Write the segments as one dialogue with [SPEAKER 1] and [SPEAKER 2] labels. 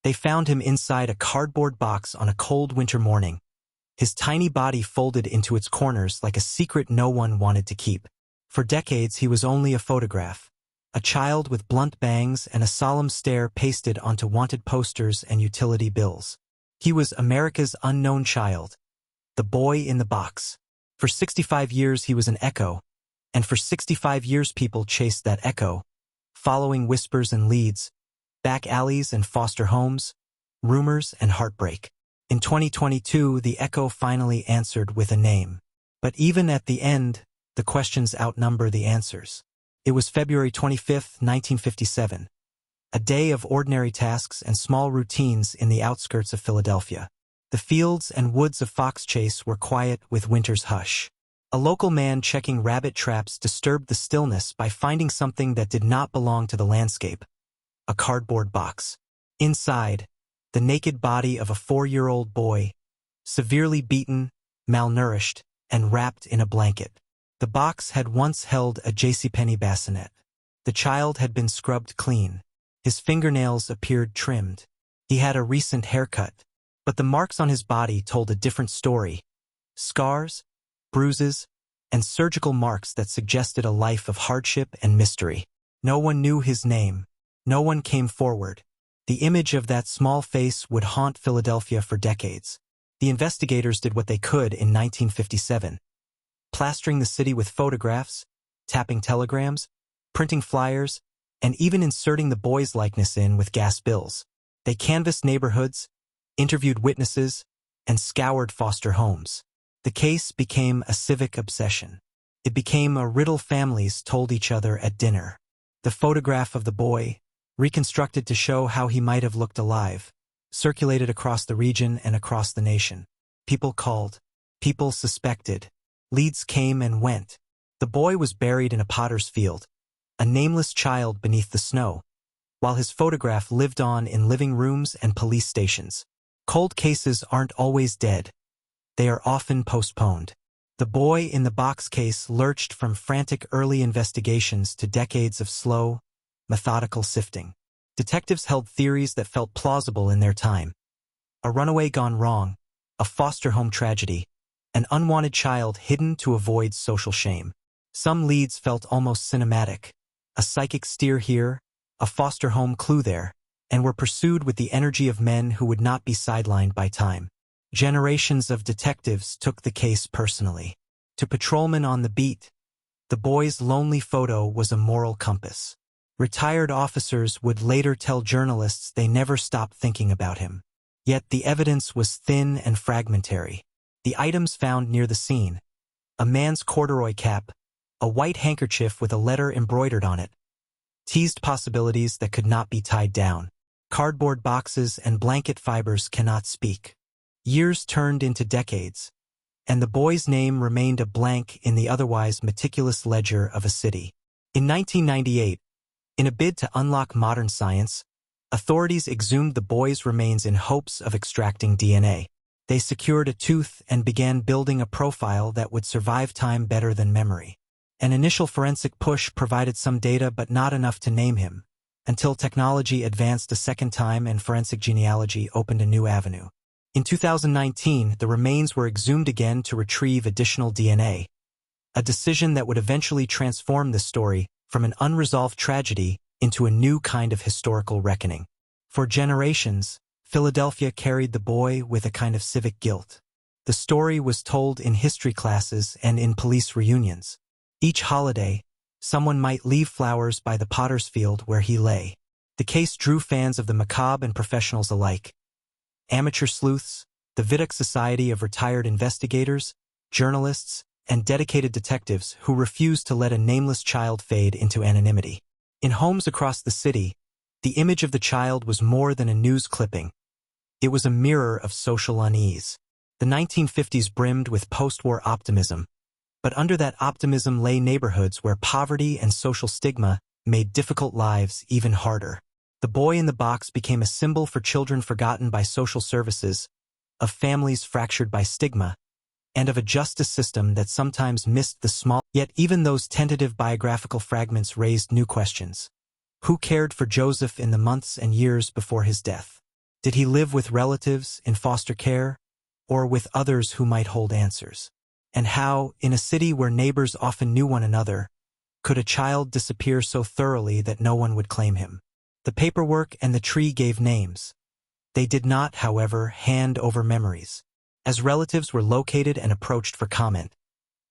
[SPEAKER 1] They found him inside a cardboard box on a cold winter morning, his tiny body folded into its corners like a secret no one wanted to keep. For decades he was only a photograph, a child with blunt bangs and a solemn stare pasted onto wanted posters and utility bills. He was America's unknown child, the boy in the box. For 65 years he was an echo, and for 65 years people chased that echo, following whispers and leads, back alleys and foster homes, rumors and heartbreak. In 2022, the echo finally answered with a name. But even at the end, the questions outnumber the answers. It was February 25, 1957, a day of ordinary tasks and small routines in the outskirts of Philadelphia. The fields and woods of Fox Chase were quiet with winter's hush. A local man checking rabbit traps disturbed the stillness by finding something that did not belong to the landscape: a cardboard box. Inside, the naked body of a 4-year-old boy, severely beaten, malnourished, and wrapped in a blanket. The box had once held a JCPenney bassinet. The child had been scrubbed clean. His fingernails appeared trimmed. He had a recent haircut. But the marks on his body told a different story. Scars, bruises, and surgical marks that suggested a life of hardship and mystery. No one knew his name. No one came forward. The image of that small face would haunt Philadelphia for decades. The investigators did what they could in 1957. Plastering the city with photographs, tapping telegrams, printing flyers, and even inserting the boy's likeness in with gas bills. They canvassed neighborhoods, interviewed witnesses, and scoured foster homes. The case became a civic obsession. It became a riddle families told each other at dinner. The photograph of the boy, reconstructed to show how he might have looked alive, circulated across the region and across the nation. People called. People suspected. Leads came and went. The boy was buried in a potter's field, a nameless child beneath the snow, while his photograph lived on in living rooms and police stations. Cold cases aren't always dead. They are often postponed. The boy in the box case lurched from frantic early investigations to decades of slow, methodical sifting. Detectives held theories that felt plausible in their time. A runaway gone wrong, a foster home tragedy, an unwanted child hidden to avoid social shame. Some leads felt almost cinematic. A psychic steer here, a foster home clue there, and were pursued with the energy of men who would not be sidelined by time. Generations of detectives took the case personally. To patrolmen on the beat, the boy's lonely photo was a moral compass. Retired officers would later tell journalists they never stopped thinking about him. Yet the evidence was thin and fragmentary. The items found near the scene: a man's corduroy cap, a white handkerchief with a letter embroidered on it, teased possibilities that could not be tied down. Cardboard boxes and blanket fibers cannot speak. Years turned into decades, and the boy's name remained a blank in the otherwise meticulous ledger of a city. In 1998, in a bid to unlock modern science, authorities exhumed the boy's remains in hopes of extracting DNA. They secured a tooth and began building a profile that would survive time better than memory. An initial forensic push provided some data but not enough to name him, until technology advanced a second time and forensic genealogy opened a new avenue. In 2019, the remains were exhumed again to retrieve additional DNA, a decision that would eventually transform the story from an unresolved tragedy into a new kind of historical reckoning. For generations, Philadelphia carried the boy with a kind of civic guilt. The story was told in history classes and in police reunions. Each holiday, someone might leave flowers by the potter's field where he lay. The case drew fans of the macabre and professionals alike. Amateur sleuths, the Vidic Society of Retired Investigators, journalists, and dedicated detectives who refused to let a nameless child fade into anonymity. In homes across the city, the image of the child was more than a news clipping. It was a mirror of social unease. The 1950s brimmed with post-war optimism, but under that optimism lay neighborhoods where poverty and social stigma made difficult lives even harder. The boy in the box became a symbol for children forgotten by social services, of families fractured by stigma, and of a justice system that sometimes missed the small. Yet even those tentative biographical fragments raised new questions. Who cared for Joseph in the months and years before his death? Did he live with relatives in foster care, or with others who might hold answers? And how, in a city where neighbors often knew one another, could a child disappear so thoroughly that no one would claim him? The paperwork and the tree gave names. They did not, however, hand over memories. As relatives were located and approached for comment,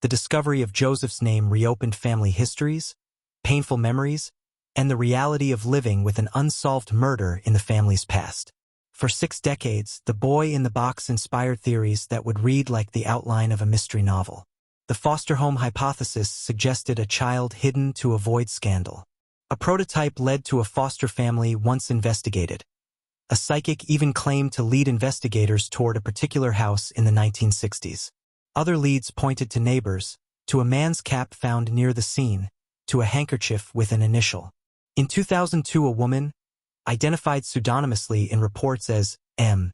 [SPEAKER 1] the discovery of Joseph's name reopened family histories, painful memories, and the reality of living with an unsolved murder in the family's past. For 6 decades, the boy in the box inspired theories that would read like the outline of a mystery novel. The foster home hypothesis suggested a child hidden to avoid scandal. A prototype led to a foster family once investigated. A psychic even claimed to lead investigators toward a particular house in the 1960s. Other leads pointed to neighbors, to a man's cap found near the scene, to a handkerchief with an initial. In 2002, a woman, identified pseudonymously in reports as M,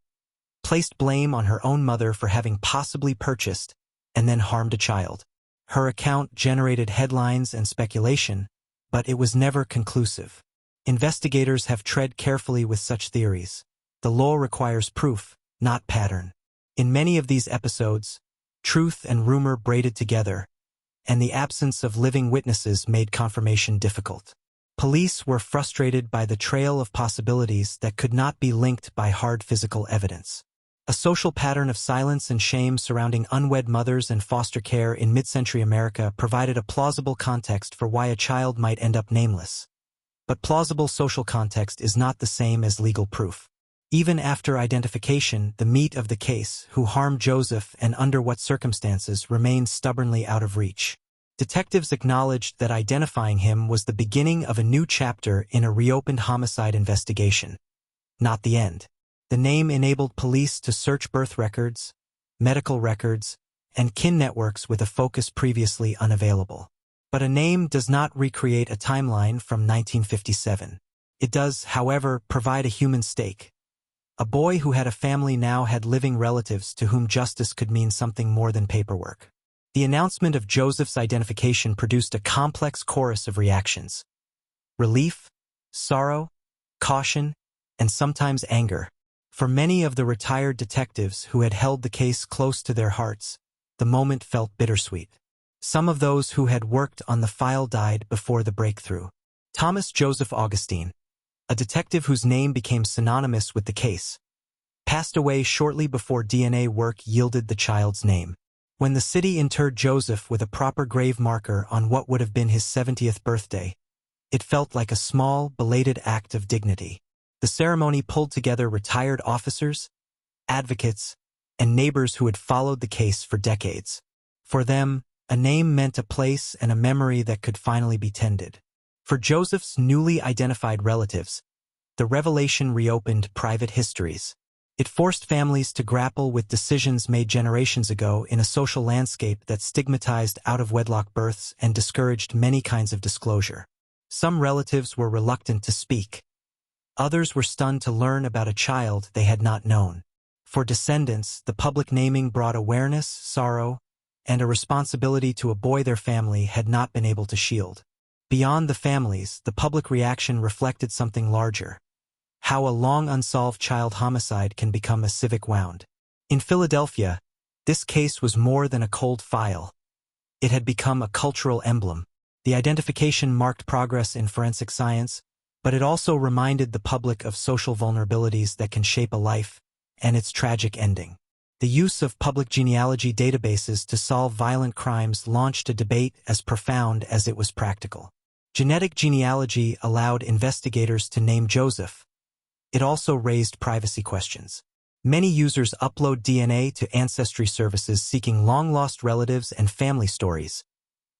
[SPEAKER 1] placed blame on her own mother for having possibly purchased and then harmed a child. Her account generated headlines and speculation, but it was never conclusive. Investigators have tread carefully with such theories. The law requires proof, not pattern. In many of these episodes, truth and rumor braided together, and the absence of living witnesses made confirmation difficult. Police were frustrated by the trail of possibilities that could not be linked by hard physical evidence. A social pattern of silence and shame surrounding unwed mothers and foster care in mid-century America provided a plausible context for why a child might end up nameless. But plausible social context is not the same as legal proof. Even after identification, the meat of the case, who harmed Joseph and under what circumstances, remained stubbornly out of reach. Detectives acknowledged that identifying him was the beginning of a new chapter in a reopened homicide investigation. Not the end. The name enabled police to search birth records, medical records, and kin networks with a focus previously unavailable. But a name does not recreate a timeline from 1957. It does, however, provide a human stake. A boy who had a family now had living relatives to whom justice could mean something more than paperwork. The announcement of Joseph's identification produced a complex chorus of reactions. Relief, sorrow, caution, and sometimes anger. For many of the retired detectives who had held the case close to their hearts, the moment felt bittersweet. Some of those who had worked on the file died before the breakthrough. Thomas Joseph Augustine, a detective whose name became synonymous with the case, passed away shortly before DNA work yielded the child's name. When the city interred Joseph with a proper grave marker on what would have been his 70th birthday, it felt like a small, belated act of dignity. The ceremony pulled together retired officers, advocates, and neighbors who had followed the case for decades. For them, a name meant a place and a memory that could finally be tended. For Joseph's newly identified relatives, the revelation reopened private histories. It forced families to grapple with decisions made generations ago in a social landscape that stigmatized out-of-wedlock births and discouraged many kinds of disclosure. Some relatives were reluctant to speak. Others were stunned to learn about a child they had not known. For descendants, the public naming brought awareness, sorrow, and a responsibility to a boy their family had not been able to shield. Beyond the families, the public reaction reflected something larger. How a long unsolved child homicide can become a civic wound. In Philadelphia, this case was more than a cold file. It had become a cultural emblem. The identification marked progress in forensic science, but it also reminded the public of social vulnerabilities that can shape a life, and its tragic ending. The use of public genealogy databases to solve violent crimes launched a debate as profound as it was practical. Genetic genealogy allowed investigators to name Joseph. It also raised privacy questions. Many users upload DNA to ancestry services seeking long-lost relatives and family stories.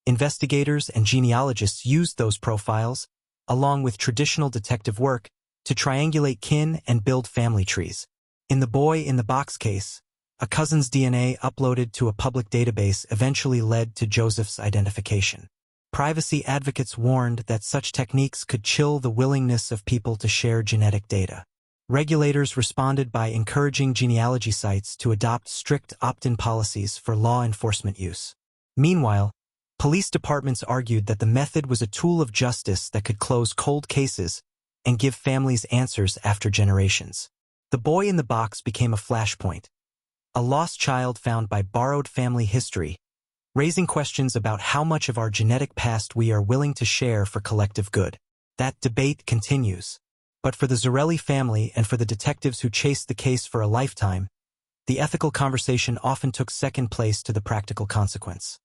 [SPEAKER 1] Investigators and genealogists used those profiles, along with traditional detective work, to triangulate kin and build family trees. In the boy in the box case, a cousin's DNA uploaded to a public database eventually led to Joseph's identification. Privacy advocates warned that such techniques could chill the willingness of people to share genetic data. Regulators responded by encouraging genealogy sites to adopt strict opt-in policies for law enforcement use. Meanwhile, police departments argued that the method was a tool of justice that could close cold cases and give families answers after generations. The boy in the box became a flashpoint, a lost child found by borrowed family history, raising questions about how much of our genetic past we are willing to share for collective good. That debate continues. But for the Zarelli family and for the detectives who chased the case for a lifetime, the ethical conversation often took second place to the practical consequence.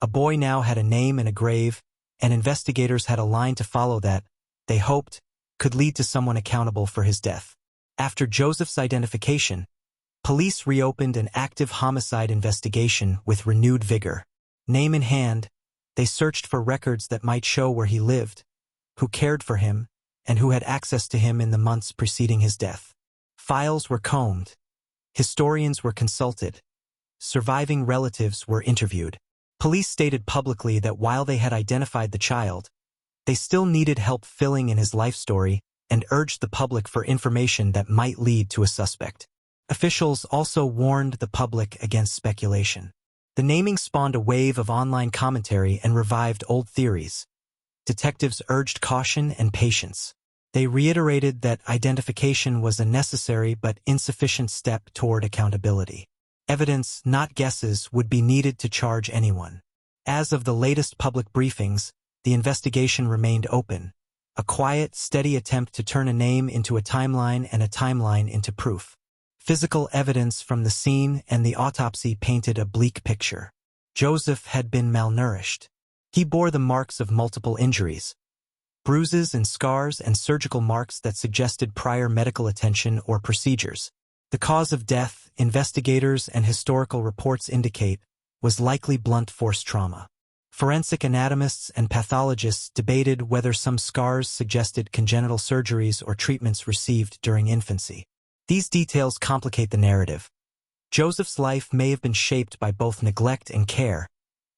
[SPEAKER 1] A boy now had a name and a grave, and investigators had a line to follow that, they hoped, could lead to someone accountable for his death. After Joseph's identification, police reopened an active homicide investigation with renewed vigor. Name in hand, they searched for records that might show where he lived, who cared for him, and who had access to him in the months preceding his death. Files were combed. Historians were consulted. Surviving relatives were interviewed. Police stated publicly that while they had identified the child, they still needed help filling in his life story and urged the public for information that might lead to a suspect. Officials also warned the public against speculation. The naming spawned a wave of online commentary and revived old theories. Detectives urged caution and patience. They reiterated that identification was a necessary but insufficient step toward accountability. Evidence, not guesses, would be needed to charge anyone. As of the latest public briefings, the investigation remained open, a quiet, steady attempt to turn a name into a timeline and a timeline into proof. Physical evidence from the scene and the autopsy painted a bleak picture. Joseph had been malnourished. He bore the marks of multiple injuries, bruises and scars and surgical marks that suggested prior medical attention or procedures. The cause of death, investigators and historical reports indicate, was likely blunt force trauma. Forensic anatomists and pathologists debated whether some scars suggested congenital surgeries or treatments received during infancy. These details complicate the narrative. Joseph's life may have been shaped by both neglect and care,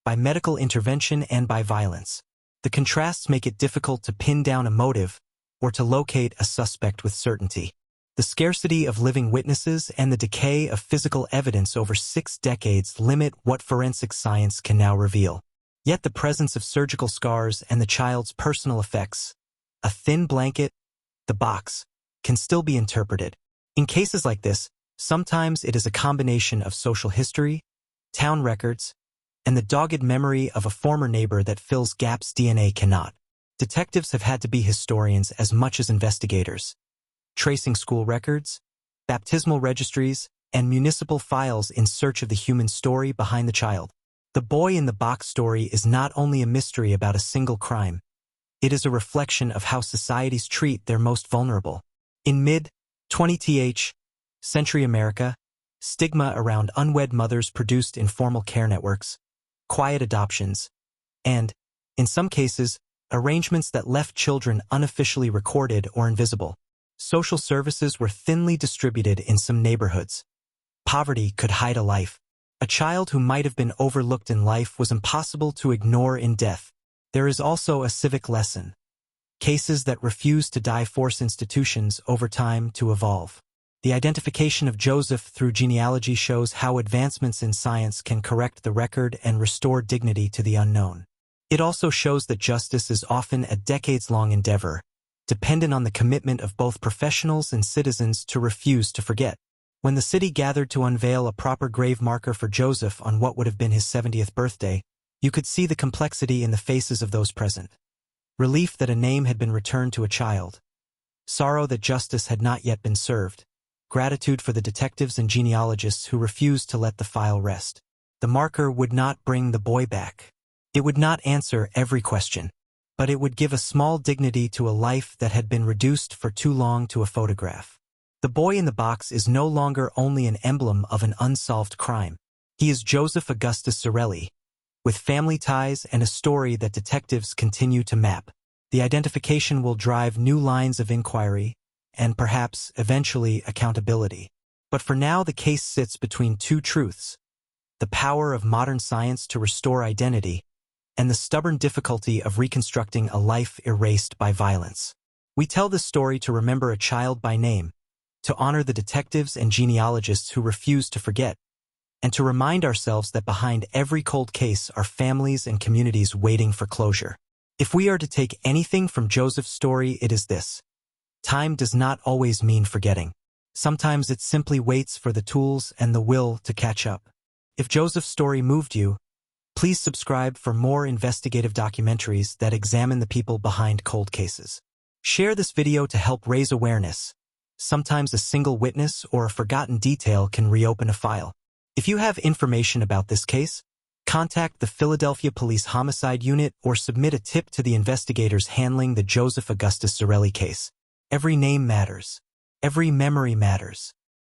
[SPEAKER 1] by medical intervention and by violence. The contrasts make it difficult to pin down a motive or to locate a suspect with certainty. The scarcity of living witnesses and the decay of physical evidence over 6 decades limit what forensic science can now reveal. Yet the presence of surgical scars and the child's personal effects, a thin blanket, the box, can still be interpreted. In cases like this, sometimes it is a combination of social history, town records, and the dogged memory of a former neighbor that fills gaps DNA cannot. Detectives have had to be historians as much as investigators, tracing school records, baptismal registries, and municipal files in search of the human story behind the child. The boy in the box story is not only a mystery about a single crime, it is a reflection of how societies treat their most vulnerable. In mid-20th century America, stigma around unwed mothers produced informal care networks, quiet adoptions, and, in some cases, arrangements that left children unofficially recorded or invisible. Social services were thinly distributed in some neighborhoods. Poverty could hide a life. A child who might have been overlooked in life was impossible to ignore in death. There is also a civic lesson. Cases that refuse to die force institutions over time to evolve. The identification of Joseph through genealogy shows how advancements in science can correct the record and restore dignity to the unknown. It also shows that justice is often a decades-long endeavor, dependent on the commitment of both professionals and citizens to refuse to forget. When the city gathered to unveil a proper grave marker for Joseph on what would have been his 70th birthday, you could see the complexity in the faces of those present. Relief that a name had been returned to a child. Sorrow that justice had not yet been served. Gratitude for the detectives and genealogists who refused to let the file rest. The marker would not bring the boy back. It would not answer every question, but it would give a small dignity to a life that had been reduced for too long to a photograph. The boy in the box is no longer only an emblem of an unsolved crime. He is Joseph Augustus Zarelli, with family ties and a story that detectives continue to map. The identification will drive new lines of inquiry and perhaps, eventually, accountability. But for now, the case sits between two truths: the power of modern science to restore identity and the stubborn difficulty of reconstructing a life erased by violence. We tell this story to remember a child by name, to honor the detectives and genealogists who refuse to forget, and to remind ourselves that behind every cold case are families and communities waiting for closure. If we are to take anything from Joseph's story, it is this: time does not always mean forgetting. Sometimes it simply waits for the tools and the will to catch up. If Joseph's story moved you, please subscribe for more investigative documentaries that examine the people behind cold cases. Share this video to help raise awareness. Sometimes a single witness or a forgotten detail can reopen a file. If you have information about this case, contact the Philadelphia Police Homicide Unit or submit a tip to the investigators handling the Joseph Augustus Zarelli case. Every name matters. Every memory matters.